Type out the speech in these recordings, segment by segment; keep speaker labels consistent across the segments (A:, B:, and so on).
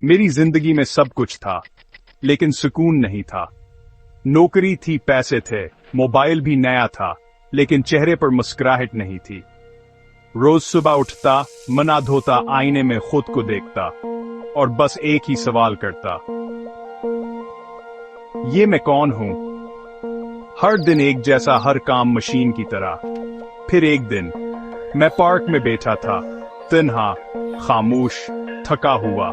A: मेरी जिंदगी में सब कुछ था, लेकिन सुकून नहीं था। नौकरी थी, पैसे थे, मोबाइल भी नया था, लेकिन चेहरे पर मुस्कुराहट नहीं थी। रोज सुबह उठता, मना धोता, आईने में खुद को देखता और बस एक ही सवाल करता, ये मैं कौन हूं? हर दिन एक जैसा, हर काम मशीन की तरह। फिर एक दिन मैं पार्क में बैठा था, तन्हा, खामोश, थका हुआ।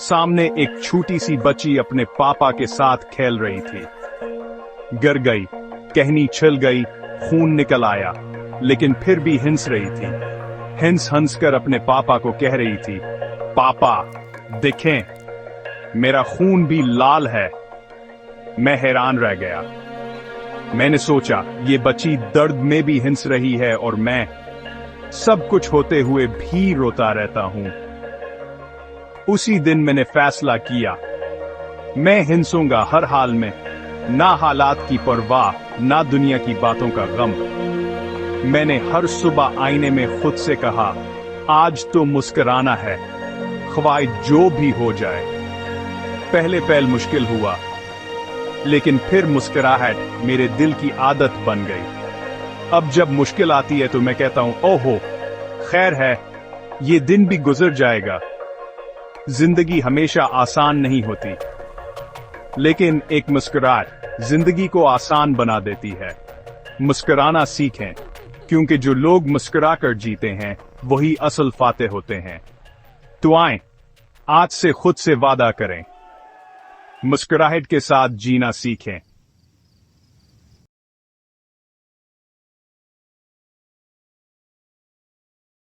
A: सामने एक छोटी सी बच्ची अपने पापा के साथ खेल रही थी। गिर गई, कहनी छिल गई, खून निकल आया, लेकिन फिर भी हंस रही थी। हंस हंस कर अपने पापा को कह रही थी, पापा देखें, मेरा खून भी लाल है। मैं हैरान रह गया। मैंने सोचा, ये बच्ची दर्द में भी हंस रही है और मैं सब कुछ होते हुए भी रोता रहता हूं। उसी दिन मैंने फैसला किया, मैं हंसूंगा हर हाल में, ना हालात की परवाह, ना दुनिया की बातों का गम। मैंने हर सुबह आईने में खुद से कहा, आज तो मुस्कुराना है, ख्वाह जो भी हो जाए। पहले पहल मुश्किल हुआ, लेकिन फिर मुस्कुराहट मेरे दिल की आदत बन गई। अब जब मुश्किल आती है तो मैं कहता हूं, ओहो खैर है, ये दिन भी गुजर जाएगा। जिंदगी हमेशा आसान नहीं होती, लेकिन एक मुस्कुराहट जिंदगी को आसान बना देती है। मुस्कुराना सीखें, क्योंकि जो लोग मुस्कुराकर जीते हैं वही असल फातेह होते हैं। तो आएं, आज से खुद से वादा करें, मुस्कुराहट के साथ जीना सीखें।